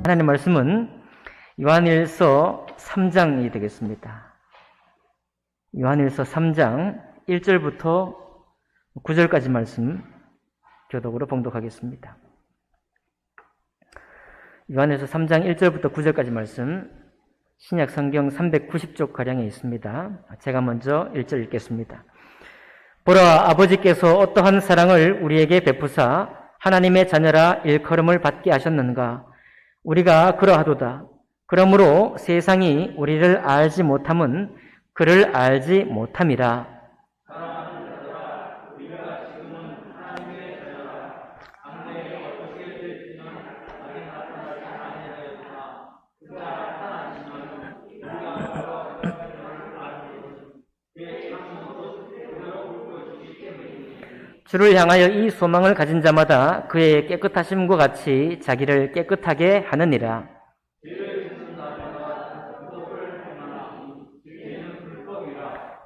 하나님 말씀은 요한일서 3장이 되겠습니다. 요한일서 3장 1절부터 9절까지 말씀 교독으로 봉독하겠습니다. 요한일서 3장 1절부터 9절까지 말씀 신약 성경 390쪽 가량에 있습니다. 제가 먼저 1절 읽겠습니다. 보라, 아버지께서 어떠한 사랑을 우리에게 베푸사 하나님의 자녀라 일컬음을 받게 하셨는가. 우리가 그러하도다. 그러므로 세상이 우리를 알지 못함은 그를 알지 못함이라. 주를 향하여 이 소망을 가진 자마다 그의 깨끗하심과 같이 자기를 깨끗하게 하느니라.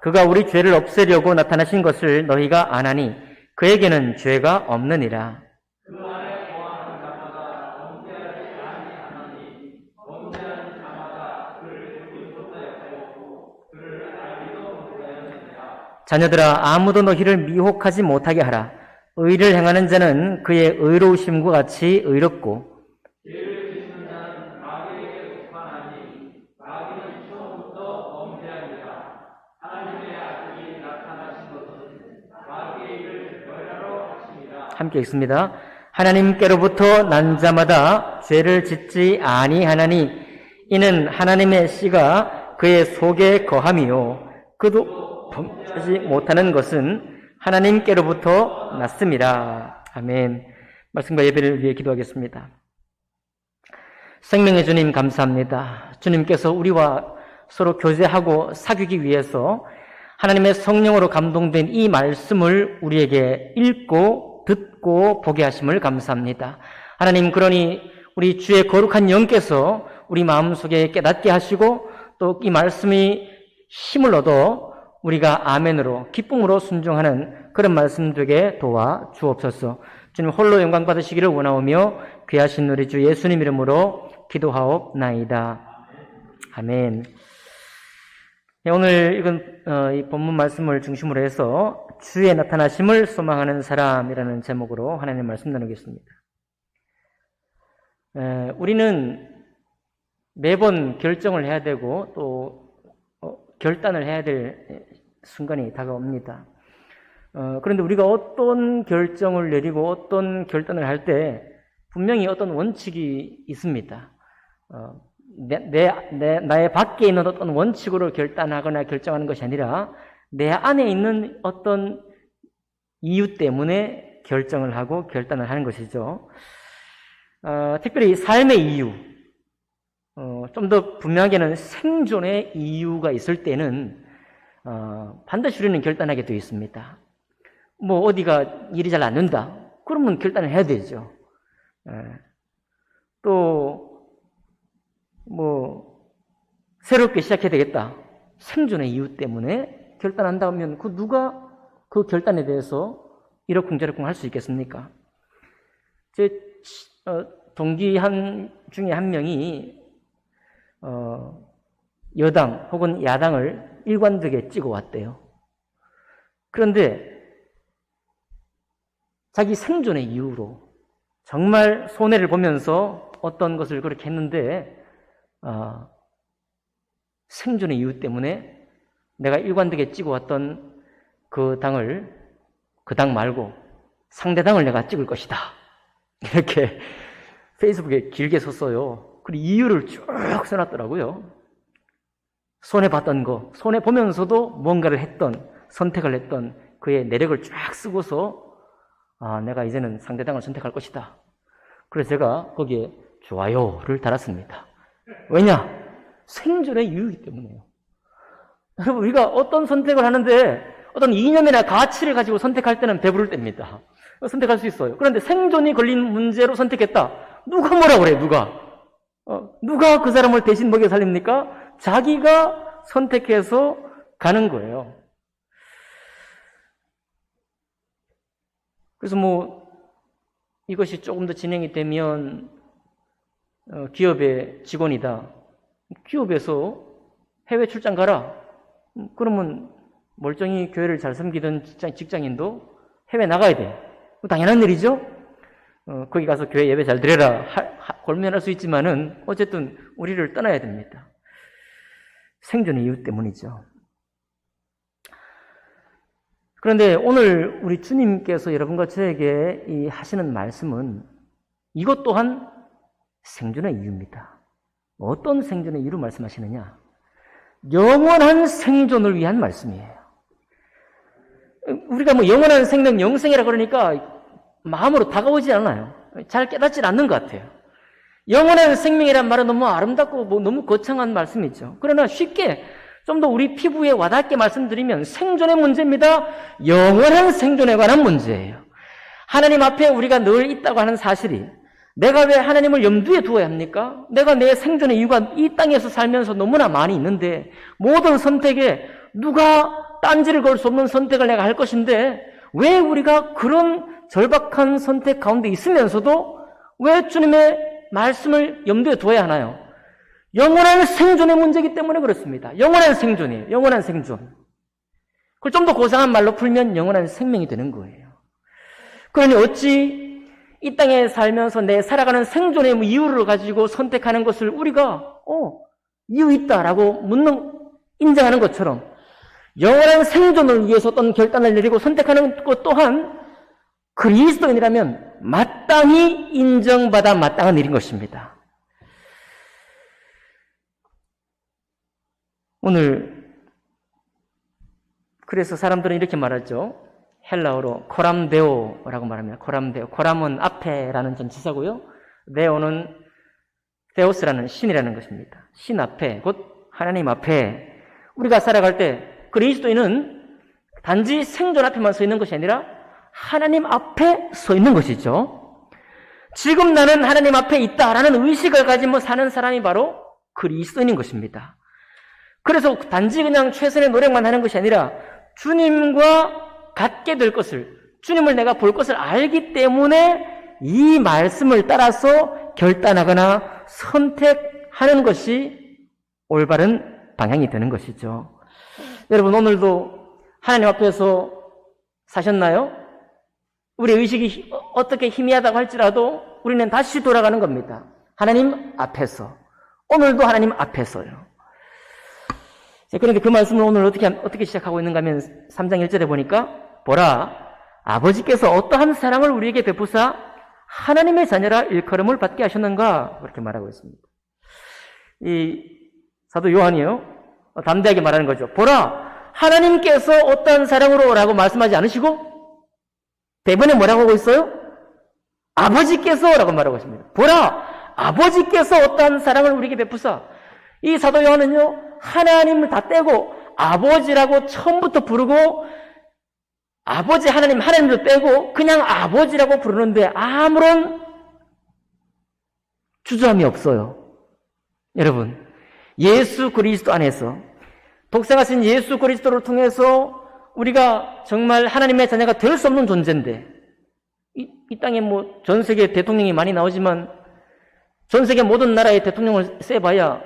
그가 우리 죄를 없애려고 나타나신 것을 너희가 아나니 그에게는 죄가 없느니라. 자녀들아, 아무도 너희를 미혹하지 못하게 하라. 의를 행하는 자는 그의 의로우심과 같이 의롭고 함께 읽습니다. 하나님께로부터 난 자마다 죄를 짓지 아니하나니 이는 하나님의 씨가 그의 속에 거함이요 그도 범죄하지 못하는 것은 하나님께로부터 났습니다. 아멘. 말씀과 예배를 위해 기도하겠습니다. 생명의 주님 감사합니다. 주님께서 우리와 서로 교제하고 사귀기 위해서 하나님의 성령으로 감동된 이 말씀을 우리에게 읽고 듣고 보게 하심을 감사합니다. 하나님, 그러니 우리 주의 거룩한 영께서 우리 마음속에 깨닫게 하시고 또 이 말씀이 힘을 얻어 우리가 아멘으로 기쁨으로 순종하는 그런 말씀 되게 도와 주옵소서. 주님 홀로 영광 받으시기를 원하오며 귀하신 우리 주 예수님 이름으로 기도하옵나이다. 아멘. 오늘 읽은 이 본문 말씀을 중심으로 해서 주의 나타나심을 소망하는 사람이라는 제목으로 하나님 말씀 나누겠습니다. 우리는 매번 결정을 해야 되고 또 결단을 해야 될 순간이 다가옵니다. 그런데 우리가 어떤 결정을 내리고 어떤 결단을 할 때 분명히 어떤 원칙이 있습니다. 나의 밖에 있는 어떤 원칙으로 결단하거나 결정하는 것이 아니라 내 안에 있는 어떤 이유 때문에 결정을 하고 결단을 하는 것이죠. 특별히 삶의 이유, 좀 더 분명하게는 생존의 이유가 있을 때는 반드시 우리는 결단하게 되어 있습니다. 뭐 어디가 일이 잘 안 된다, 그러면 결단을 해야 되죠. 또 뭐 새롭게 시작해야 되겠다, 생존의 이유 때문에 결단한다면 누가 그 결단에 대해서 이러쿵저러쿵 할 수 있겠습니까? 제 동기 중에 한 명이 여당 혹은 야당을 일관되게 찍어왔대요. 그런데 자기 생존의 이유로 정말 손해를 보면서 어떤 것을 그렇게 했는데 생존의 이유 때문에 내가 일관되게 찍어왔던 그 당 말고 상대당을 내가 찍을 것이다, 이렇게 페이스북에 길게 썼어요. 그리고 이유를 쭉 써놨더라고요. 손해봤던 거, 손해보면서도 뭔가를 선택을 했던 그의 내력을 쫙 쓰고서 내가 이제는 상대당을 선택할 것이다. 그래서 제가 거기에 좋아요를 달았습니다. 왜냐? 생존의 이유이기 때문에요. 여러분, 우리가 어떤 선택을 하는데 어떤 이념이나 가치를 가지고 선택할 때는 배부를 때입니다. 선택할 수 있어요. 그런데 생존이 걸린 문제로 선택했다. 누가 뭐라 그래, 누가 그 사람을 대신 먹여 살립니까? 자기가 선택해서 가는 거예요. 그래서 이것이 조금 더 진행이 되면 기업의 직원이다. 기업에서 해외 출장 가라. 그러면 멀쩡히 교회를 잘 섬기던 직장인도 해외 나가야 돼. 당연한 일이죠. 거기 가서 교회 예배 잘 드려라. 골면할 수 있지만은 어쨌든 우리를 떠나야 됩니다. 생존의 이유 때문이죠. 그런데 오늘 우리 주님께서 여러분과 저에게 이 하시는 말씀은 이것 또한 생존의 이유입니다. 어떤 생존의 이유를 말씀하시느냐? 영원한 생존을 위한 말씀이에요. 우리가 뭐 영원한 생명, 영생이라 그러니까 마음으로 다가오지 않아요. 잘 깨닫지 않는 것 같아요. 영원한 생명이란 말은 너무 아름답고 너무 거창한 말씀이죠. 그러나 쉽게 좀 더 우리 피부에 와닿게 말씀드리면 생존의 문제입니다. 영원한 생존에 관한 문제예요. 하나님 앞에 우리가 늘 있다고 하는 사실이 내가 왜 하나님을 염두에 두어야 합니까? 내가 내 생존의 이유가 이 땅에서 살면서 너무나 많이 있는데 모든 선택에 누가 딴지를 걸 수 없는 선택을 내가 할 것인데 왜 우리가 그런 절박한 선택 가운데 있으면서도 왜 주님의 말씀을 염두에 두어야 하나요? 영원한 생존의 문제이기 때문에 그렇습니다. 영원한 생존이에요. 영원한 생존. 그걸 좀 더 고상한 말로 풀면 영원한 생명이 되는 거예요. 그러니 어찌 이 땅에 살면서 내 살아가는 생존의 이유를 가지고 선택하는 것을 우리가 이유 있다라고 인정하는 것처럼 영원한 생존을 위해서 어떤 결단을 내리고 선택하는 것 또한 그리스도인이라면 마땅히 인정받아 마땅한 일인 것입니다. 오늘 그래서 사람들은 이렇게 말하죠. 헬라어로 코람데오라고 말합니다. 코람데오. 코람은 앞에라는 전치사고요. 데오는 데오스라는 신이라는 것입니다. 신 앞에, 곧 하나님 앞에 우리가 살아갈 때 그리스도인은 단지 생존 앞에만 서 있는 것이 아니라 하나님 앞에 서 있는 것이죠. 지금 나는 하나님 앞에 있다라는 의식을 가지고 사는 사람이 바로 그리스도인인 것입니다. 그래서 단지 그냥 최선의 노력만 하는 것이 아니라 주님과 같게 될 것을, 주님을 내가 볼 것을 알기 때문에 이 말씀을 따라서 결단하거나 선택하는 것이 올바른 방향이 되는 것이죠. 여러분, 오늘도 하나님 앞에서 사셨나요? 우리 의식이 어떻게 희미하다고 할지라도 우리는 다시 돌아가는 겁니다. 하나님 앞에서. 오늘도 하나님 앞에서요. 그런데 그 말씀을 오늘 어떻게 시작하고 있는가 하면 3장 1절에 보니까 보라, 아버지께서 어떠한 사랑을 우리에게 베푸사 하나님의 자녀라 일컬음을 받게 하셨는가 그렇게 말하고 있습니다. 이 사도 요한이요 담대하게 말하는 거죠. 보라, 하나님께서 어떠한 사랑으로 라고 말씀하지 않으시고 대본에 뭐라고 하고 있어요? 아버지께서 라고 말하고 있습니다. 보라, 아버지께서 어떠한 사랑을 우리에게 베푸사. 이 사도 요한은요 하나님을 다 떼고 아버지라고 처음부터 부르고 아버지 하나님도 빼고 그냥 아버지라고 부르는데 아무런 주저함이 없어요. 여러분, 예수 그리스도 안에서 독생하신 예수 그리스도를 통해서 우리가 정말 하나님의 자녀가 될 수 없는 존재인데 이 땅에 뭐 전 세계 대통령이 많이 나오지만 전 세계 모든 나라의 대통령을 세봐야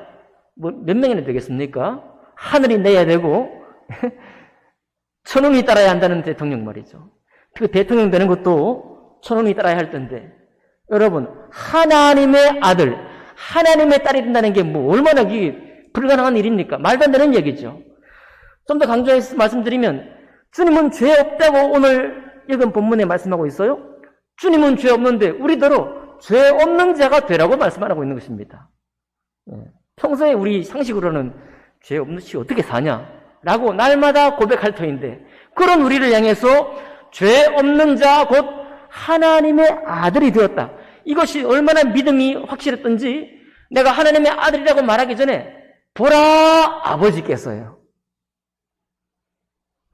뭐 몇 명이나 되겠습니까? 하늘이 내야 되고 천운이 따라야 한다는 대통령 말이죠. 그 대통령 되는 것도 천운이 따라야 할 텐데 여러분, 하나님의 아들, 하나님의 딸이 된다는 게 뭐 얼마나 불가능한 일입니까? 말도 안 되는 얘기죠. 좀 더 강조해서 말씀드리면 주님은 죄 없다고 오늘 읽은 본문에 말씀하고 있어요. 주님은 죄 없는데 우리더러 죄 없는 자가 되라고 말씀하고 있는 것입니다. 평소에 우리 상식으로는 죄 없는 시 어떻게 사냐라고 날마다 고백할 터인데 그런 우리를 향해서 죄 없는 자 곧 하나님의 아들이 되었다. 이것이 얼마나 믿음이 확실했던지 내가 하나님의 아들이라고 말하기 전에 보라 아버지께서요.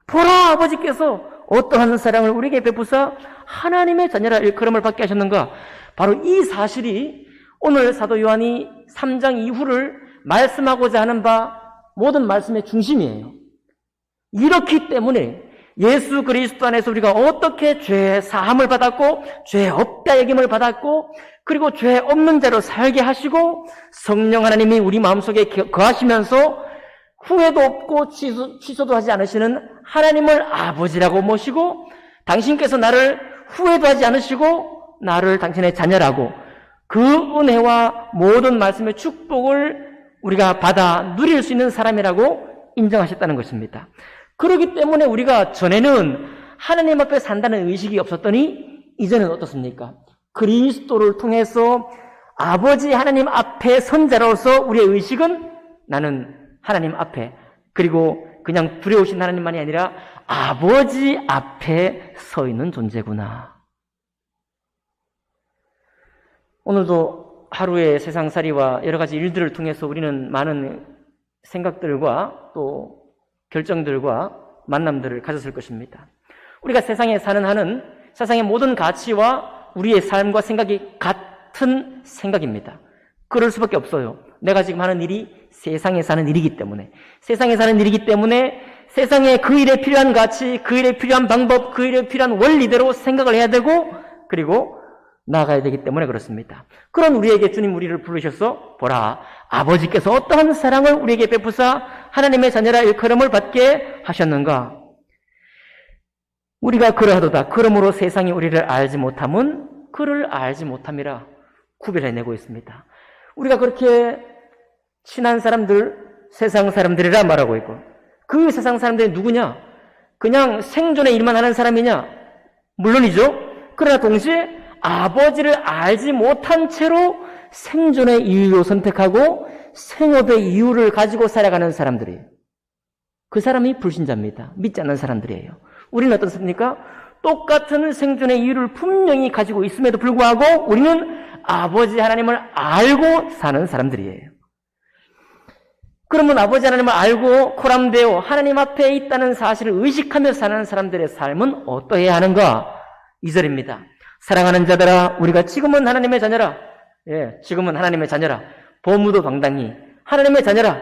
보라 아버지께서 어떠한 사랑을 우리에게 베푸사 하나님의 자녀라 일컬음을 받게 하셨는가. 바로 이 사실이 오늘 사도 요한이 3장 이후를 말씀하고자 하는 바 모든 말씀의 중심이에요. 이렇기 때문에 예수 그리스도 안에서 우리가 어떻게 죄 사함을 받았고 죄 없다 여김을 받았고 그리고 죄 없는 자로 살게 하시고 성령 하나님이 우리 마음속에 거하시면서 후회도 없고 취소도 하지 않으시는 하나님을 아버지라고 모시고 당신께서 나를 후회도 하지 않으시고 나를 당신의 자녀라고 그 은혜와 모든 말씀의 축복을 우리가 받아 누릴 수 있는 사람이라고 인정하셨다는 것입니다. 그렇기 때문에 우리가 전에는 하나님 앞에 산다는 의식이 없었더니 이제는 어떻습니까? 그리스도를 통해서 아버지 하나님 앞에 선 자로서 우리의 의식은 나는 하나님 앞에 그리고 그냥 두려우신 하나님만이 아니라 아버지 앞에 서 있는 존재구나. 오늘도 하루의 세상살이와 여러 가지 일들을 통해서 우리는 많은 생각들과 또 결정들과 만남들을 가졌을 것입니다. 우리가 세상에 사는 한은 세상의 모든 가치와 우리의 삶과 생각이 같은 생각입니다. 그럴 수밖에 없어요. 내가 지금 하는 일이 세상에 사는 일이기 때문에 세상에 사는 일이기 때문에 세상에 그 일에 필요한 가치, 그 일에 필요한 방법, 그 일에 필요한 원리대로 생각을 해야 되고 그리고 나아가야 되기 때문에 그렇습니다. 그런 우리에게 주님 우리를 부르셔서 보라 아버지께서 어떠한 사랑을 우리에게 베푸사 하나님의 자녀라 일컬음을 받게 하셨는가. 우리가 그러하도다. 그러므로 세상이 우리를 알지 못함은 그를 알지 못함이라 구별해내고 있습니다. 우리가 그렇게 친한 사람들, 세상 사람들이라 말하고 있고 그 세상 사람들이 누구냐? 그냥 생존의 일만 하는 사람이냐? 물론이죠. 그러나 동시에 아버지를 알지 못한 채로 생존의 이유로 선택하고 생업의 이유를 가지고 살아가는 사람들이에요. 그 사람이 불신자입니다. 믿지 않는 사람들이에요. 우리는 어떻습니까? 똑같은 생존의 이유를 분명히 가지고 있음에도 불구하고 우리는 아버지 하나님을 알고 사는 사람들이에요. 그러면 아버지 하나님을 알고 코람되어 하나님 앞에 있다는 사실을 의식하며 사는 사람들의 삶은 어떠해야 하는가? 2절입니다. 사랑하는 자들아 우리가 지금은 하나님의 자녀라. 지금은 하나님의 자녀라. 보무도 당당히 하나님의 자녀라.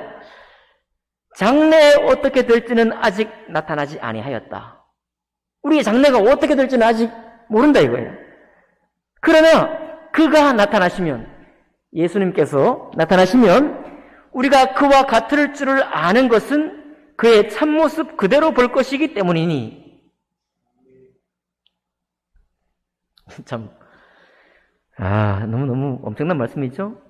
장래에 어떻게 될지는 아직 나타나지 아니하였다. 우리의 장래가 어떻게 될지는 아직 모른다 이거예요. 그러나 그가 나타나시면 예수님께서 나타나시면 우리가 그와 같을 줄을 아는 것은 그의 참모습 그대로 볼 것이기 때문이니 참, 너무 엄청난 말씀이죠?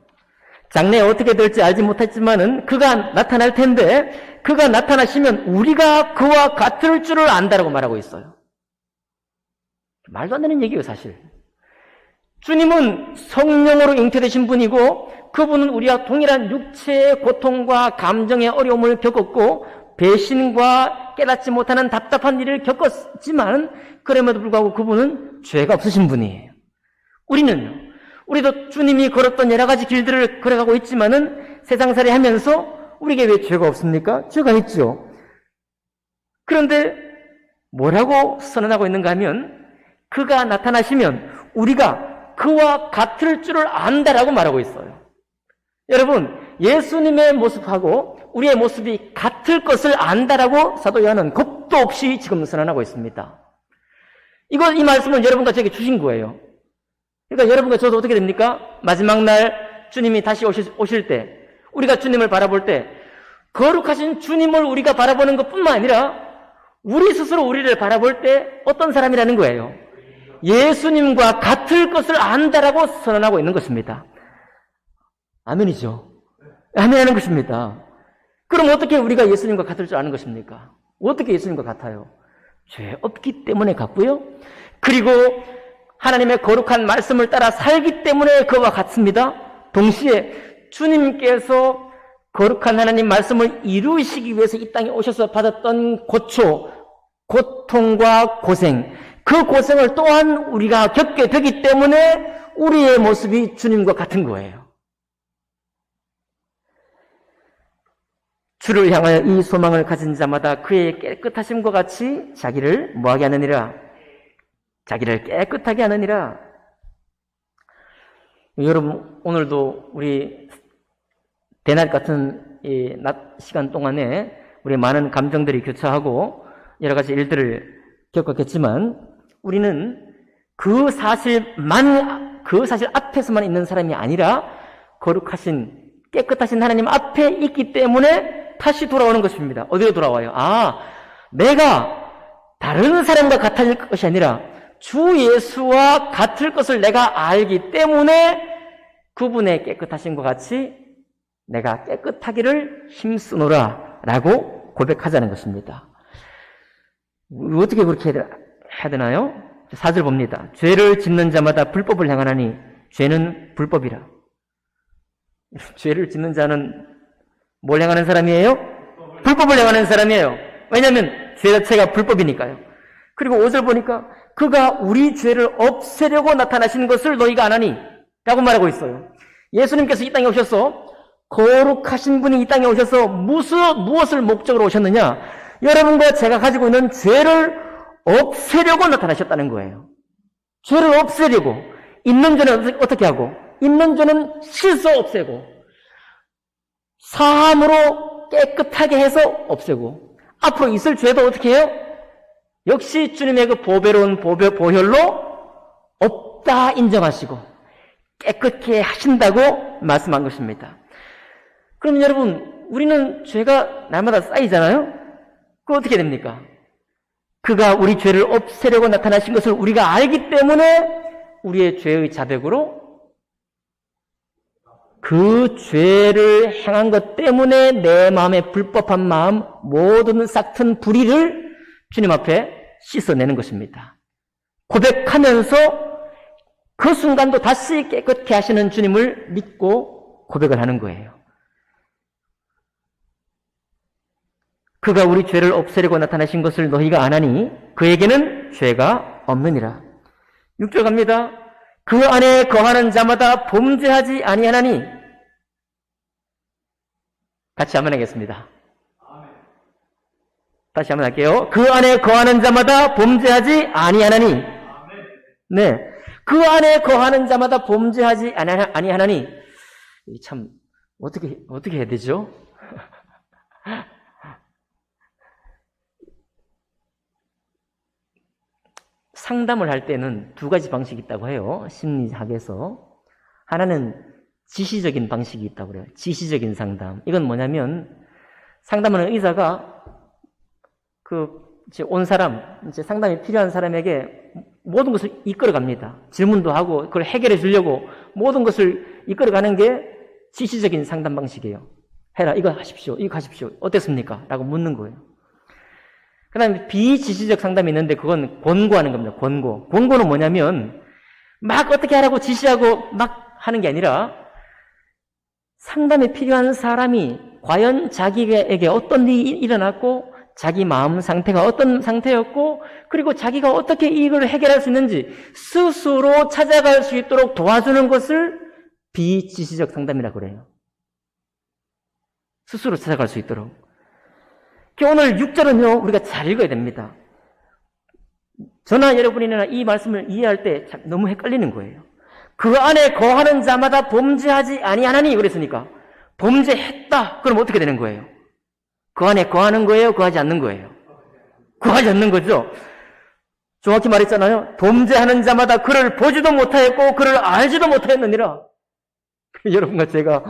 장래에 어떻게 될지 알지 못했지만은 그가 나타날 텐데 그가 나타나시면 우리가 그와 같을 줄을 안다라고 말하고 있어요. 말도 안 되는 얘기예요, 사실. 주님은 성령으로 잉태되신 분이고 그분은 우리와 동일한 육체의 고통과 감정의 어려움을 겪었고 배신과 깨닫지 못하는 답답한 일을 겪었지만 그럼에도 불구하고 그분은 죄가 없으신 분이에요. 우리도 주님이 걸었던 여러 가지 길들을 걸어가고 있지만은 세상살이 하면서 우리에게 왜 죄가 없습니까? 죄가 있죠. 그런데 뭐라고 선언하고 있는가 하면 그가 나타나시면 우리가 그와 같을 줄을 안다라고 말하고 있어요. 여러분, 예수님의 모습하고 우리의 모습이 같을 것을 안다라고 사도 요한은 겁도 없이 지금 선언하고 있습니다. 이 말씀을 여러분과 저에게 주신 거예요. 그러니까 여러분과 저도 어떻게 됩니까? 마지막 날 주님이 다시 오실 때 우리가 주님을 바라볼 때 거룩하신 주님을 우리가 바라보는 것뿐만 아니라 우리 스스로 우리를 바라볼 때 어떤 사람이라는 거예요? 예수님과 같을 것을 안다라고 선언하고 있는 것입니다. 아멘이죠. 아멘하는 것입니다. 그럼 어떻게 우리가 예수님과 같을 줄 아는 것입니까? 어떻게 예수님과 같아요? 죄 없기 때문에 같고요. 그리고 하나님의 거룩한 말씀을 따라 살기 때문에 그와 같습니다. 동시에 주님께서 거룩한 하나님 말씀을 이루시기 위해서 이 땅에 오셔서 받았던 고통과 고생, 그 고생을 또한 우리가 겪게 되기 때문에 우리의 모습이 주님과 같은 거예요. 주를 향하여 이 소망을 가진 자마다 그의 깨끗하심과 같이 자기를 뭐하게 하느니라? 자기를 깨끗하게 하느니라. 여러분, 오늘도 우리 대낮 같은 이 낮 시간 동안에 우리 많은 감정들이 교차하고 여러 가지 일들을 겪었겠지만 우리는 그 사실 앞에서만 있는 사람이 아니라 거룩하신 깨끗하신 하나님 앞에 있기 때문에 다시 돌아오는 것입니다. 어디로 돌아와요? 내가 다른 사람과 같을 것이 아니라 주 예수와 같을 것을 내가 알기 때문에 그분의 깨끗하심과 같이 내가 깨끗하기를 힘쓰노라 라고 고백하자는 것입니다. 어떻게 그렇게 해야 되나요? 4절 봅니다. 죄를 짓는 자마다 불법을 행하나니 죄는 불법이라. 죄를 짓는 자는 뭘 행하는 사람이에요? 불법을 행하는 사람이에요. 왜냐하면 죄 자체가 불법이니까요. 그리고 5절 보니까 그가 우리 죄를 없애려고 나타나신 것을 너희가 안 하니 라고 말하고 있어요. 예수님께서 이 땅에 오셔서 거룩하신 분이 이 땅에 오셔서 무엇을 목적으로 오셨느냐? 여러분과 제가 가지고 있는 죄를 없애려고 나타나셨다는 거예요. 죄를 없애려고. 있는 죄는 어떻게 하고? 있는 죄는 씻어 없애고 사함으로 깨끗하게 해서 없애고 앞으로 있을 죄도 어떻게 해요? 역시 주님의 그 보배로운 보혈로 없다 인정하시고 깨끗게 하신다고 말씀한 것입니다. 그럼 여러분, 우리는 죄가 날마다 쌓이잖아요? 그거 어떻게 됩니까? 그가 우리 죄를 없애려고 나타나신 것을 우리가 알기 때문에 우리의 죄의 자백으로 그 죄를 행한 것 때문에 내 마음의 불법한 마음, 모든 싹튼 불의를 주님 앞에 씻어내는 것입니다. 고백하면서 그 순간도 다시 깨끗게 하시는 주님을 믿고 고백을 하는 거예요. 그가 우리 죄를 없애려고 나타나신 것을 너희가 안 하니 그에게는 죄가 없느니라. 6절 갑니다. 그 안에 거하는 자마다 범죄하지 아니하나니. 같이 한번 하겠습니다. 다시 한번 할게요. 그 안에 거하는 자마다 범죄하지 아니하나니. 네, 그 안에 거하는 자마다 범죄하지 아니하나니. 참 어떻게 해야 되죠? 상담을 할 때는 두 가지 방식이 있다고 해요. 심리학에서. 하나는 지시적인 방식이 있다고 그래요. 지시적인 상담. 이건 뭐냐면 상담하는 의사가 온 사람, 상담이 필요한 사람에게 모든 것을 이끌어 갑니다. 질문도 하고 그걸 해결해 주려고 모든 것을 이끌어 가는 게 지시적인 상담 방식이에요. 해라, 이거 하십시오. 이거 하십시오. 어땠습니까? 라고 묻는 거예요. 그 다음에 비지시적 상담이 있는데 그건 권고하는 겁니다. 권고는 뭐냐면 막 어떻게 하라고 지시하고 막 하는 게 아니라 상담이 필요한 사람이 과연 자기에게 어떤 일이 일어났고 자기 마음 상태가 어떤 상태였고 그리고 자기가 어떻게 이걸 해결할 수 있는지 스스로 찾아갈 수 있도록 도와주는 것을 비지시적 상담이라고 그래요. 스스로 찾아갈 수 있도록. 오늘 6절은요, 우리가 잘 읽어야 됩니다. 저나 여러분이나 이 말씀을 이해할 때 참 너무 헷갈리는 거예요. 그 안에 거하는 자마다 범죄하지 아니하나니 그랬으니까 범죄했다. 그럼 어떻게 되는 거예요? 그 안에 거하는 거예요? 거하지 않는 거예요? 거하지 않는 거죠. 정확히 말했잖아요. 범죄하는 자마다 그를 보지도 못하였고 그를 알지도 못하였느니라. 여러분과 제가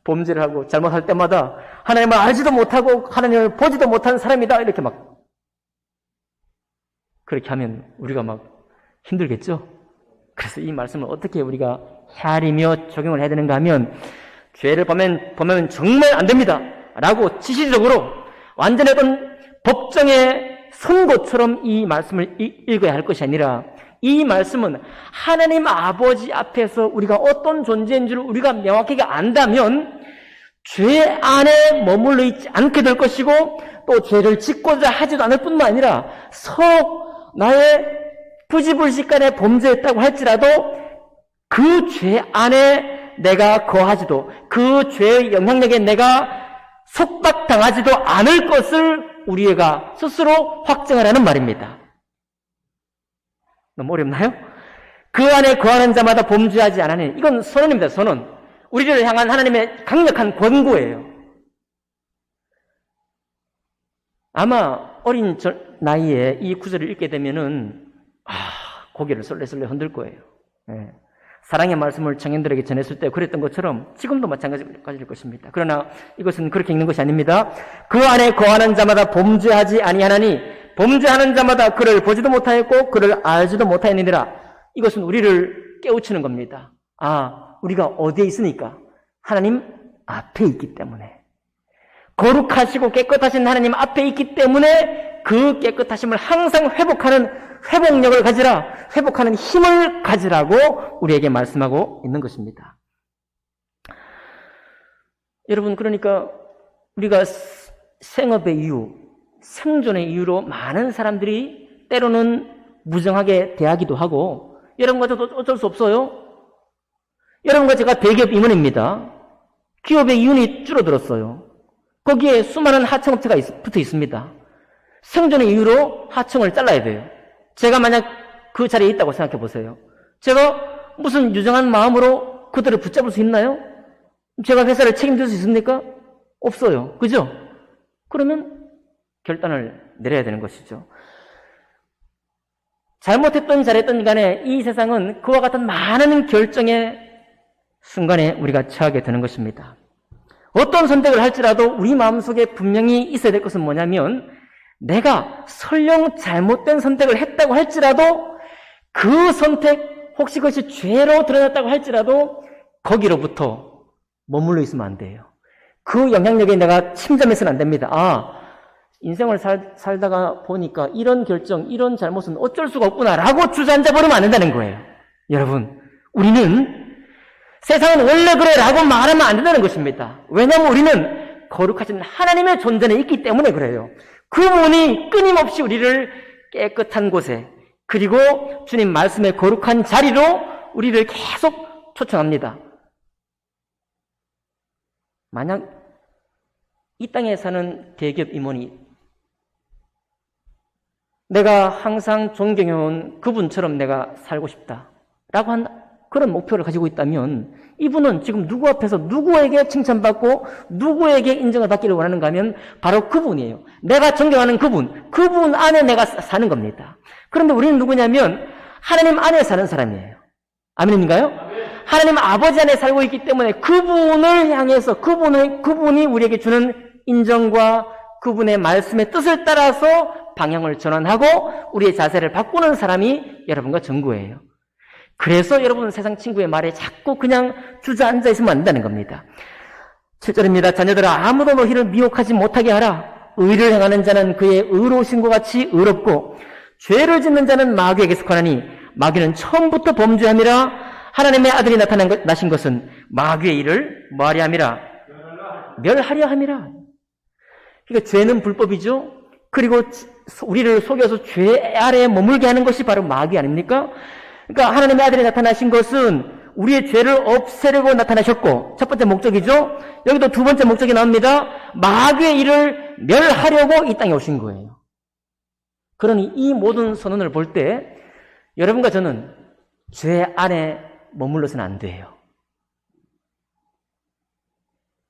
범죄를 하고 잘못할 때마다 하나님을 알지도 못하고 하나님을 보지도 못하는 사람이다 이렇게 막 그렇게 하면 우리가 막 힘들겠죠? 그래서 이 말씀을 어떻게 우리가 헤아리며 적용을 해야 되는가 하면 죄를 보면 정말 안 됩니다 라고 지시적으로 완전히 어떤 법정의 선고처럼 이 말씀을 읽어야 할 것이 아니라 이 말씀은 하나님 아버지 앞에서 우리가 어떤 존재인 줄 우리가 명확하게 안다면 죄 안에 머물러 있지 않게 될 것이고 또 죄를 짓고자 하지도 않을 뿐만 아니라 나의 부지불식간에 범죄했다고 할지라도 그 죄 안에 내가 거하지도 그 죄의 영향력에 내가 속박당하지도 않을 것을 우리가 스스로 확증하라는 말입니다. 너무 어렵나요? 그 안에 거하는 자마다 범죄하지 않으니 이건 선언입니다. 선언. 우리를 향한 하나님의 강력한 권고예요. 아마 어린 나이에 이 구절을 읽게 되면은 고개를 설레설레 흔들 거예요. 예. 사랑의 말씀을 청년들에게 전했을 때 그랬던 것처럼 지금도 마찬가지일 것입니다. 그러나 이것은 그렇게 읽는 것이 아닙니다. 그 안에 거하는 자마다 범죄하지 아니하나니 범죄하는 자마다 그를 보지도 못하였고 그를 알지도 못하였느니라. 이것은 우리를 깨우치는 겁니다. 우리가 어디에 있으니까? 하나님 앞에 있기 때문에. 거룩하시고 깨끗하신 하나님 앞에 있기 때문에 그 깨끗하심을 항상 회복하는 회복력을 가지라, 회복하는 힘을 가지라고 우리에게 말씀하고 있는 것입니다. 여러분, 그러니까 우리가 생업의 이유, 생존의 이유로 많은 사람들이 때로는 무정하게 대하기도 하고, 여러분과 저도 어쩔 수 없어요. 여러분과 제가 대기업 임원입니다. 기업의 이윤이 줄어들었어요. 거기에 수많은 하청업체가 붙어 있습니다. 생존의 이유로 하청을 잘라야 돼요. 제가 만약 그 자리에 있다고 생각해 보세요. 제가 무슨 유정한 마음으로 그들을 붙잡을 수 있나요? 제가 회사를 책임질 수 있습니까? 없어요. 그죠? 그러면 결단을 내려야 되는 것이죠. 잘못했던 잘했던 간에 이 세상은 그와 같은 많은 결정의 순간에 우리가 처하게 되는 것입니다. 어떤 선택을 할지라도 우리 마음속에 분명히 있어야 될 것은 뭐냐면, 내가 설령 잘못된 선택을 했다고 할지라도 그 선택, 혹시 그것이 죄로 드러났다고 할지라도 거기로부터 머물러 있으면 안 돼요. 그 영향력에 내가 침잠해서는 안 됩니다. 인생을 살다가 보니까 이런 결정, 이런 잘못은 어쩔 수가 없구나라고 주저앉아버리면 안 된다는 거예요. 여러분, 우리는 세상은 원래 그래라고 말하면 안 된다는 것입니다. 왜냐하면 우리는 거룩하신 하나님의 존재에 있기 때문에 그래요. 그분이 끊임없이 우리를 깨끗한 곳에, 그리고 주님 말씀의 거룩한 자리로 우리를 계속 초청합니다. 만약 이 땅에 사는 대기업 임원이 내가 항상 존경해온 그분처럼 내가 살고 싶다라고 한 그런 목표를 가지고 있다면, 이분은 지금 누구 앞에서 누구에게 칭찬받고 누구에게 인정을 받기를 원하는가 하면 바로 그분이에요. 내가 존경하는 그분 안에 내가 사는 겁니다. 그런데 우리는 누구냐면 하나님 안에 사는 사람이에요. 아멘인가요? 하나님 아버지 안에 살고 있기 때문에 그분을 향해서 그분이 우리에게 주는 인정과 그분의 말씀의 뜻을 따라서 방향을 전환하고 우리의 자세를 바꾸는 사람이 여러분과 전구예요. 그래서 여러분 세상 친구의 말에 자꾸 그냥 주저앉아 있으면 안 된다는 겁니다. 7절입니다. 자녀들아, 아무도 너희를 미혹하지 못하게 하라. 의를 행하는 자는 그의 의로우신 것 같이 의롭고 죄를 짓는 자는 마귀에게 속하나니 마귀는 처음부터 범죄함이라. 하나님의 아들이 나신 것은 마귀의 일을 뭐하려 함이라? 멸하려 함이라. 그러니까 죄는 불법이죠. 그리고 우리를 속여서 죄 아래에 머물게 하는 것이 바로 마귀 아닙니까? 그러니까 하나님의 아들이 나타나신 것은 우리의 죄를 없애려고 나타나셨고, 첫 번째 목적이죠. 여기도 두 번째 목적이 나옵니다. 마귀의 일을 멸하려고 이 땅에 오신 거예요. 그러니 이 모든 선언을 볼 때 여러분과 저는 죄 안에 머물러서는 안 돼요.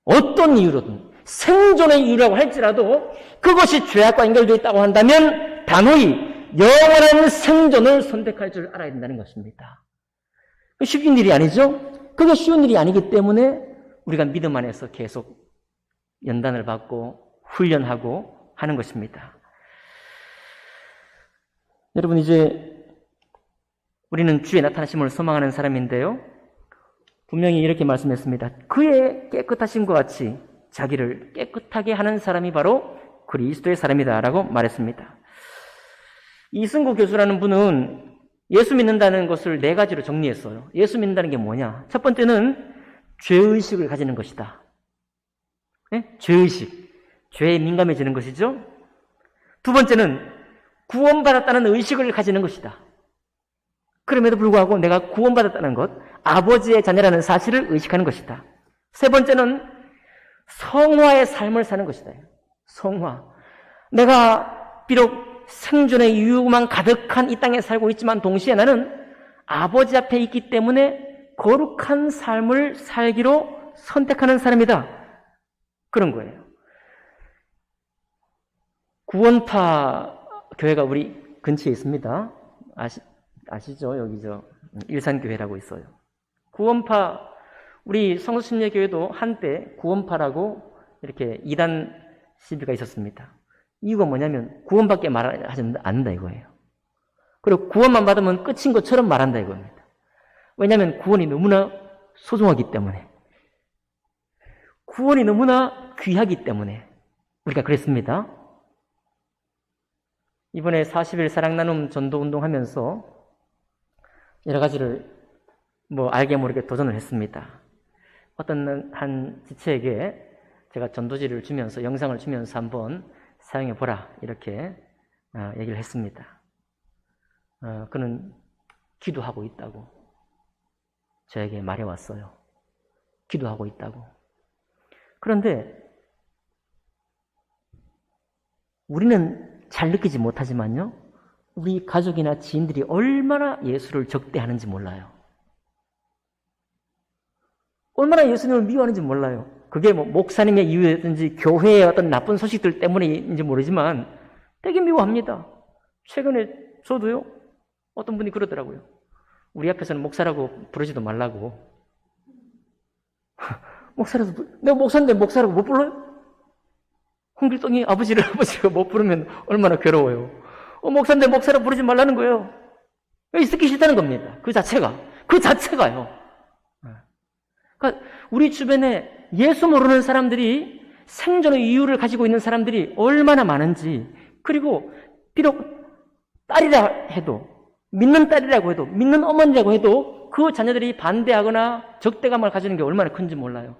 어떤 이유로든, 생존의 이유라고 할지라도 그것이 죄악과 연결되어 있다고 한다면 단호히 영원한 생존을 선택할 줄 알아야 된다는 것입니다. 쉬운 일이 아니죠? 그게 쉬운 일이 아니기 때문에 우리가 믿음 안에서 계속 연단을 받고 훈련하고 하는 것입니다. 여러분, 이제 우리는 주의 나타나심을 소망하는 사람인데요. 분명히 이렇게 말씀했습니다. 그의 깨끗하심과 같이 자기를 깨끗하게 하는 사람이 바로 그리스도의 사람이다라고 말했습니다. 이승구 교수라는 분은 예수 믿는다는 것을 네 가지로 정리했어요. 예수 믿는다는 게 뭐냐? 첫 번째는 죄의식을 가지는 것이다. 네? 죄의식. 죄에 민감해지는 것이죠. 두 번째는 구원받았다는 의식을 가지는 것이다. 그럼에도 불구하고 내가 구원받았다는 것, 아버지의 자녀라는 사실을 의식하는 것이다. 세 번째는 성화의 삶을 사는 것이다. 성화. 내가 비록 생존의 이유만 가득한 이 땅에 살고 있지만 동시에 나는 아버지 앞에 있기 때문에 거룩한 삶을 살기로 선택하는 사람이다. 그런 거예요. 구원파 교회가 우리 근처에 있습니다. 아시죠? 여기 일산교회라고 있어요. 구원파, 우리 성수순례교회도 한때 구원파라고 이렇게 이단 시비가 있었습니다. 이유가 뭐냐면 구원밖에 말하지 않는다 이거예요. 그리고 구원만 받으면 끝인 것처럼 말한다 이겁니다. 왜냐하면 구원이 너무나 소중하기 때문에, 구원이 너무나 귀하기 때문에 우리가 그랬습니다. 이번에 40일 사랑나눔 전도운동 하면서 여러 가지를 알게 모르게 도전을 했습니다. 어떤 한 지체에게 제가 전도지를 주면서, 영상을 주면서 한번 사용해보라 이렇게 얘기를 했습니다. 그는 기도하고 있다고 저에게 말해왔어요. 기도하고 있다고. 그런데 우리는 잘 느끼지 못하지만요, 우리 가족이나 지인들이 얼마나 예수를 적대하는지 몰라요. 얼마나 예수님을 미워하는지 몰라요. 그게 목사님의 이유였든지 교회의 어떤 나쁜 소식들 때문인지 모르지만 되게 미워합니다. 최근에 저도요, 어떤 분이 그러더라고요. 우리 앞에서는 목사라고 부르지도 말라고. 내가 목사인데 목사라고 못 불러요? 홍길동이 아버지가 못 부르면 얼마나 괴로워요. 목사인데 목사라고 부르지 말라는 거예요. 있기 싫다는 겁니다. 그 자체가요. 그러니까 우리 주변에 예수 모르는 사람들이, 생존의 이유를 가지고 있는 사람들이 얼마나 많은지, 그리고 비록 딸이라 해도, 믿는 딸이라고 해도, 믿는 어머니라고 해도 그 자녀들이 반대하거나 적대감을 가지는 게 얼마나 큰지 몰라요.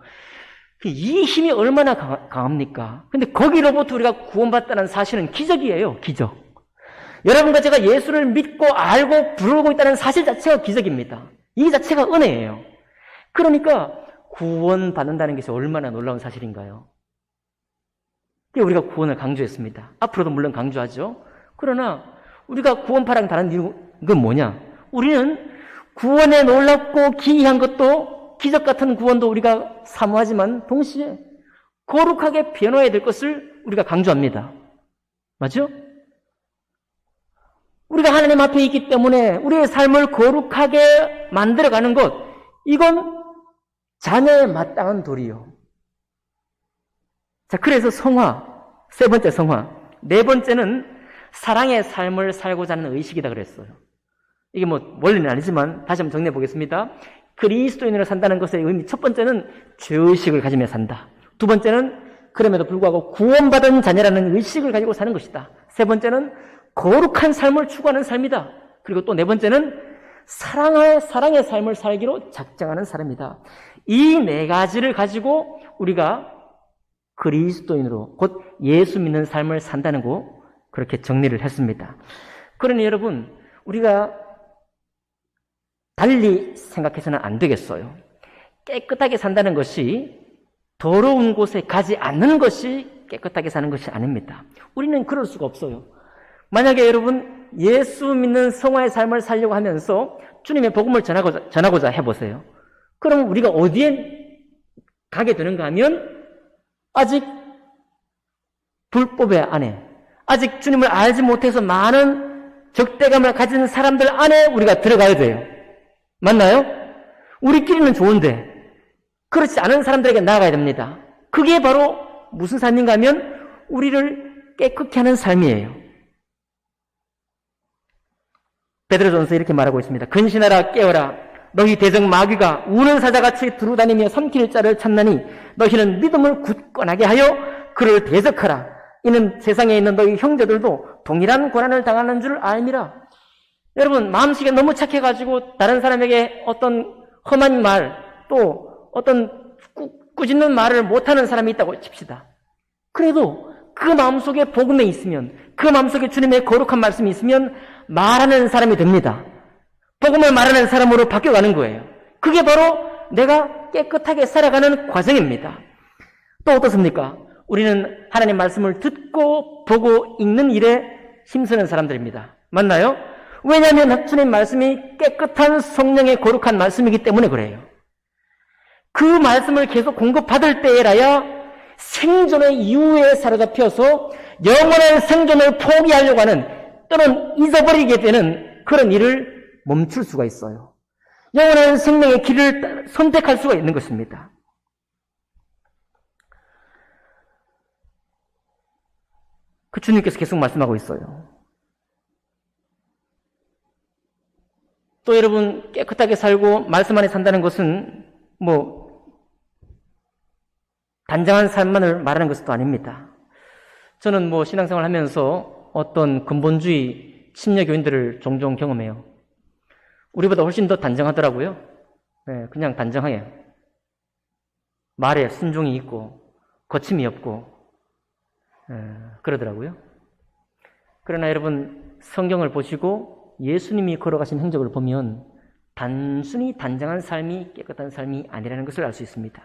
이 힘이 얼마나 강합니까? 근데 거기로부터 우리가 구원받다는 사실은 기적이에요. 기적. 여러분과 제가 예수를 믿고 알고 부르고 있다는 사실 자체가 기적입니다. 이 자체가 은혜예요. 그러니까 구원받는다는 것이 얼마나 놀라운 사실인가요? 우리가 구원을 강조했습니다. 앞으로도 물론 강조하죠. 그러나 우리가 구원파랑 다른 이유는 뭐냐? 우리는 구원에 놀랍고 기이한 것도, 기적 같은 구원도 우리가 사모하지만 동시에 거룩하게 변화해야 될 것을 우리가 강조합니다. 맞죠? 우리가 하나님 앞에 있기 때문에 우리의 삶을 거룩하게 만들어가는 것, 이건 자녀에 마땅한 도리요. 자, 그래서 세 번째 성화. 네 번째는 사랑의 삶을 살고자 하는 의식이다 그랬어요. 이게 원리는 아니지만 다시 한번 정리해 보겠습니다. 그리스도인으로 산다는 것의 의미, 첫 번째는 죄의식을 가지며 산다. 두 번째는 그럼에도 불구하고 구원받은 자녀라는 의식을 가지고 사는 것이다. 세 번째는 거룩한 삶을 추구하는 삶이다. 그리고 또 네 번째는 사랑의 삶을 살기로 작정하는 사람이다. 이 네 가지를 가지고 우리가 그리스도인으로, 곧 예수 믿는 삶을 산다는 거, 그렇게 정리를 했습니다. 그러니 여러분, 우리가 달리 생각해서는 안 되겠어요. 깨끗하게 산다는 것이 더러운 곳에 가지 않는 것이 깨끗하게 사는 것이 아닙니다. 우리는 그럴 수가 없어요. 만약에 여러분 예수 믿는 성화의 삶을 살려고 하면서 주님의 복음을 전하고자 해보세요. 그럼 우리가 어디에 가게 되는가 하면 아직 불법의 안에, 아직 주님을 알지 못해서 많은 적대감을 가진 사람들 안에 우리가 들어가야 돼요. 맞나요? 우리끼리는 좋은데 그렇지 않은 사람들에게 나아가야 됩니다. 그게 바로 무슨 삶인가 하면 우리를 깨끗게 하는 삶이에요. 베드로전서 이렇게 말하고 있습니다. 근신하라, 깨어라. 너희 대적 마귀가 우는 사자같이 두루다니며 삼킬 자를 찾나니 너희는 믿음을 굳건하게 하여 그를 대적하라. 이는 세상에 있는 너희 형제들도 동일한 고난을 당하는 줄 알미라. 여러분, 마음속에 너무 착해가지고 다른 사람에게 어떤 험한 말, 또 어떤 꾸짖는 말을 못하는 사람이 있다고 칩시다. 그래도 그 마음속에 복음이 있으면, 그 마음속에 주님의 거룩한 말씀이 있으면 말하는 사람이 됩니다. 복음을 말하는 사람으로 바뀌어가는 거예요. 그게 바로 내가 깨끗하게 살아가는 과정입니다. 또 어떻습니까? 우리는 하나님 말씀을 듣고 보고 읽는 일에 힘쓰는 사람들입니다. 맞나요? 왜냐하면 주님 말씀이 깨끗한 성령의 거룩한 말씀이기 때문에 그래요. 그 말씀을 계속 공급받을 때에라야 생존의 이유에 사로잡혀서 영원한 생존을 포기하려고 하는 또는 잊어버리게 되는 그런 일을 멈출 수가 있어요. 영원한 생명의 길을 선택할 수가 있는 것입니다. 그 주님께서 계속 말씀하고 있어요. 또 여러분, 깨끗하게 살고 말씀 안에 산다는 것은 단정한 삶만을 말하는 것도 아닙니다. 저는 신앙생활 하면서 어떤 근본주의 침례 교인들을 종종 경험해요. 우리보다 훨씬 더 단정하더라고요. 네, 그냥 단정하게. 말에 순종이 있고 거침이 없고 그러더라고요. 그러나 여러분, 성경을 보시고 예수님이 걸어가신 행적을 보면 단순히 단정한 삶이 깨끗한 삶이 아니라는 것을 알 수 있습니다.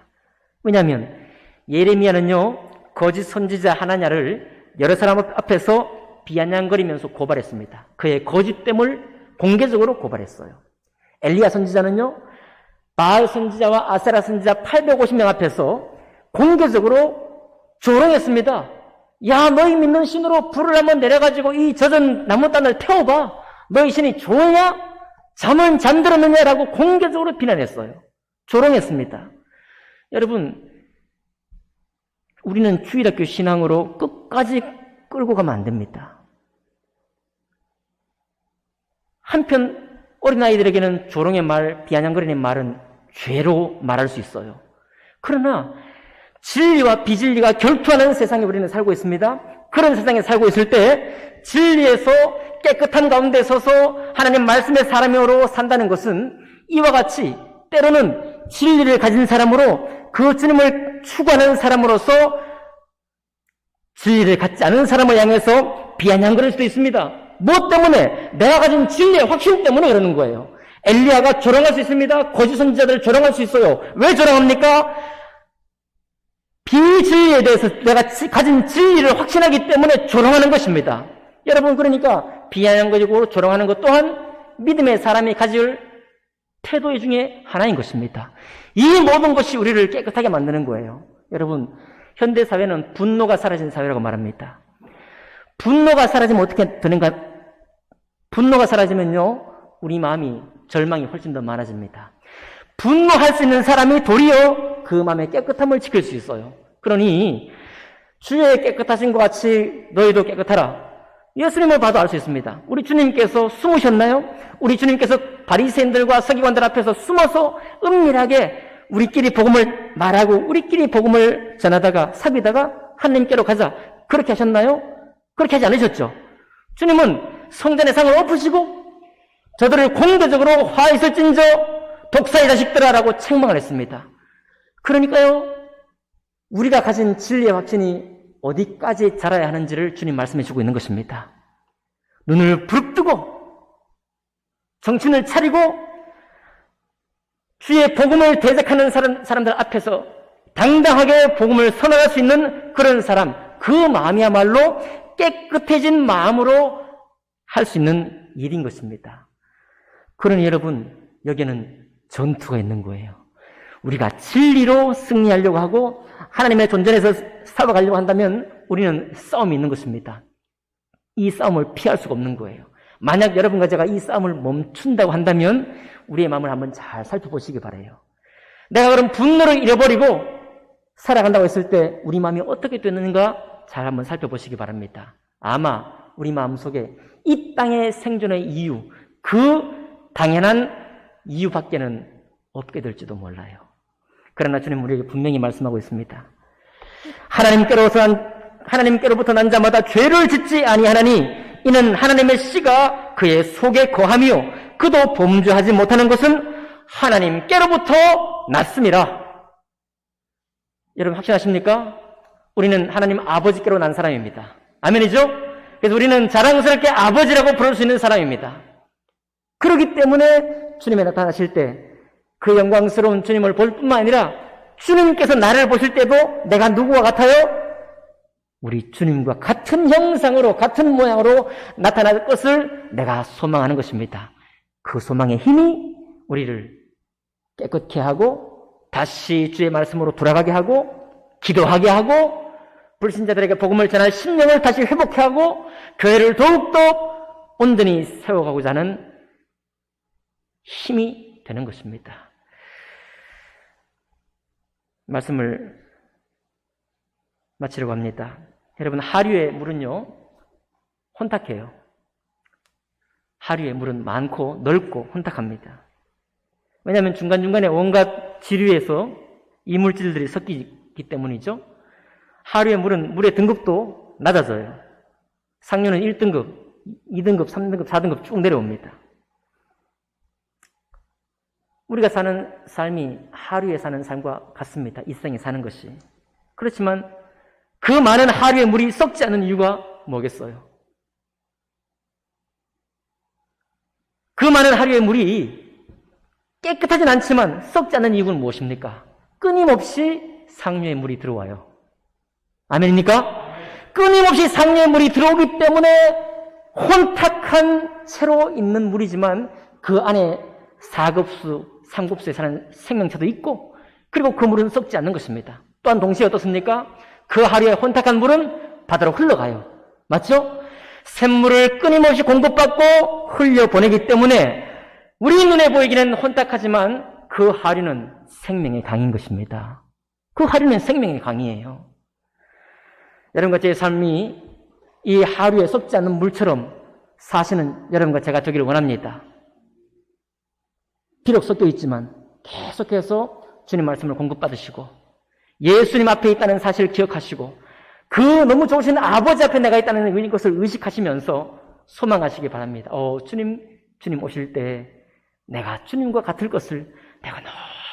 왜냐하면 예레미야는요, 거짓 선지자 하나냐를 여러 사람 앞에서 비아냥거리면서 고발했습니다. 그의 거짓됨을 공개적으로 고발했어요. 엘리야 선지자는요, 바알 선지자와 아세라 선지자 850명 앞에서 공개적으로 조롱했습니다. 야, 너희 믿는 신으로 불을 한번 내려가지고 이 젖은 나무단을 태워봐. 너희 신이 좋으냐? 잠은 잠들었느냐라고 공개적으로 비난했어요. 조롱했습니다. 여러분, 우리는 주일학교 신앙으로 끝까지 끌고 가면 안 됩니다. 한편 어린아이들에게는 조롱의 말, 비아냥거리는 말은 죄로 말할 수 있어요. 그러나 진리와 비진리가 결투하는 세상에 우리는 살고 있습니다. 그런 세상에 살고 있을 때 진리에서 깨끗한 가운데 서서 하나님 말씀의 사람으로 산다는 것은 이와 같이 때로는 진리를 가진 사람으로 그 주님을 추구하는 사람으로서 진리를 갖지 않은 사람을 향해서 비아냥거릴 수도 있습니다. 무엇 때문에? 내가 가진 진리의 확신 때문에 그러는 거예요. 엘리야가 조롱할 수 있습니다. 거짓 선지자들을 조롱할 수 있어요. 왜 조롱합니까? 비진리에 대해서 내가 가진 진리를 확신하기 때문에 조롱하는 것입니다. 여러분, 그러니까 비아냥거리고 조롱하는 것 또한 믿음의 사람이 가질 태도 중에 하나인 것입니다. 이 모든 것이 우리를 깨끗하게 만드는 거예요. 여러분, 현대사회는 분노가 사라진 사회라고 말합니다. 분노가 사라지면 어떻게 되는가? 분노가 사라지면요, 우리 마음이 절망이 훨씬 더 많아집니다. 분노할 수 있는 사람이 도리어 그 마음의 깨끗함을 지킬 수 있어요. 그러니 주의 깨끗하신 것 같이 너희도 깨끗하라. 예수님을 봐도 알 수 있습니다. 우리 주님께서 숨으셨나요? 우리 주님께서 바리새인들과 서기관들 앞에서 숨어서 은밀하게 우리끼리 복음을 말하고 우리끼리 복음을 전하다가 사귀다가 하나님께로 가자, 그렇게 하셨나요? 그렇게 하지 않으셨죠. 주님은 성전의 상을 엎으시고 저들을 공개적으로 화 있을진저 독사의 자식들아라고 책망을 했습니다. 그러니까요, 우리가 가진 진리의 확신이 어디까지 자라야 하는지를 주님 말씀해 주고 있는 것입니다. 눈을 부릅뜨고 정신을 차리고 주의 복음을 대적하는 사람들 앞에서 당당하게 복음을 선언할 수 있는 그런 사람, 그 마음이야말로 깨끗해진 마음으로 할 수 있는 일인 것입니다. 그러니 여러분, 여기에는 전투가 있는 거예요. 우리가 진리로 승리하려고 하고 하나님의 존전에서 살아가려고 한다면 우리는 싸움이 있는 것입니다. 이 싸움을 피할 수가 없는 거예요. 만약 여러분과 제가 이 싸움을 멈춘다고 한다면 우리의 마음을 한번 잘 살펴보시기 바라요. 내가 그럼 분노를 잃어버리고 살아간다고 했을 때 우리 마음이 어떻게 되는가 잘 한번 살펴보시기 바랍니다. 아마 우리 마음속에 이 땅의 생존의 이유, 그 당연한 이유밖에는 없게 될지도 몰라요. 그러나 주님 우리에게 분명히 말씀하고 있습니다. 하나님께로부터 난 자마다 죄를 짓지 아니하나니 이는 하나님의 씨가 그의 속에 거하며 그도 범죄하지 못하는 것은 하나님께로부터 났음이라. 여러분 확신하십니까? 우리는 하나님 아버지께로 난 사람입니다. 아멘이죠? 그래서 우리는 자랑스럽게 아버지라고 부를 수 있는 사람입니다. 그렇기 때문에 주님이 나타나실 때 그 영광스러운 주님을 볼 뿐만 아니라 주님께서 나를 보실 때도 내가 누구와 같아요? 우리 주님과 같은 형상으로 같은 모양으로 나타날 것을 내가 소망하는 것입니다. 그 소망의 힘이 우리를 깨끗게 하고 다시 주의 말씀으로 돌아가게 하고 기도하게 하고 불신자들에게 복음을 전할 심령을 다시 회복해 하고 교회를 더욱더 온전히 세워가고자 하는 힘이 되는 것입니다. 말씀을 마치려고 합니다. 여러분, 하류의 물은요, 혼탁해요. 하류의 물은 많고 넓고 혼탁합니다. 왜냐하면 중간중간에 온갖 지류에서 이물질들이 섞이기 때문이죠. 하류의 물은 물의 등급도 낮아져요. 상류는 1등급, 2등급, 3등급, 4등급 쭉 내려옵니다. 우리가 사는 삶이 하류에 사는 삶과 같습니다. 이 생에 사는 것이. 그렇지만 그 많은 하류의 물이 썩지 않는 이유가 뭐겠어요? 그 많은 하류의 물이 깨끗하진 않지만 썩지 않는 이유는 무엇입니까? 끊임없이 상류의 물이 들어와요. 아멘입니까? 끊임없이 상류의 물이 들어오기 때문에 혼탁한 채로 있는 물이지만 그 안에 4급수, 3급수에 사는 생명체도 있고, 그리고 그 물은 썩지 않는 것입니다. 또한 동시에 어떻습니까? 그 하류의 혼탁한 물은 바다로 흘러가요. 맞죠? 샘물을 끊임없이 공급받고 흘려보내기 때문에 우리 눈에 보이기는 혼탁하지만 그 하류는 생명의 강인 것입니다. 그 하류는 생명의 강이에요. 여러분과 제 삶이 이 하류에 썩지 않는 물처럼 사시는 여러분과 제가 되기를 원합니다. 비록 섞여 있지만 계속해서 주님 말씀을 공급받으시고 예수님 앞에 있다는 사실을 기억하시고 그 너무 좋으신 아버지 앞에 내가 있다는 것을 의식하시면서 소망하시기 바랍니다. 주님 오실 때 내가 주님과 같을 것을 내가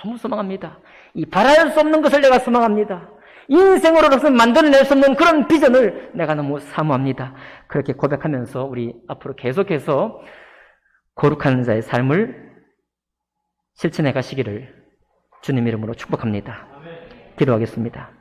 너무 소망합니다. 이 바랄 수 없는 것을 내가 소망합니다. 인생으로서 만들어낼 수 없는 그런 비전을 내가 너무 사모합니다. 그렇게 고백하면서 우리 앞으로 계속해서 거룩한 자의 삶을 실천해 가시기를 주님 이름으로 축복합니다. 기도하겠습니다.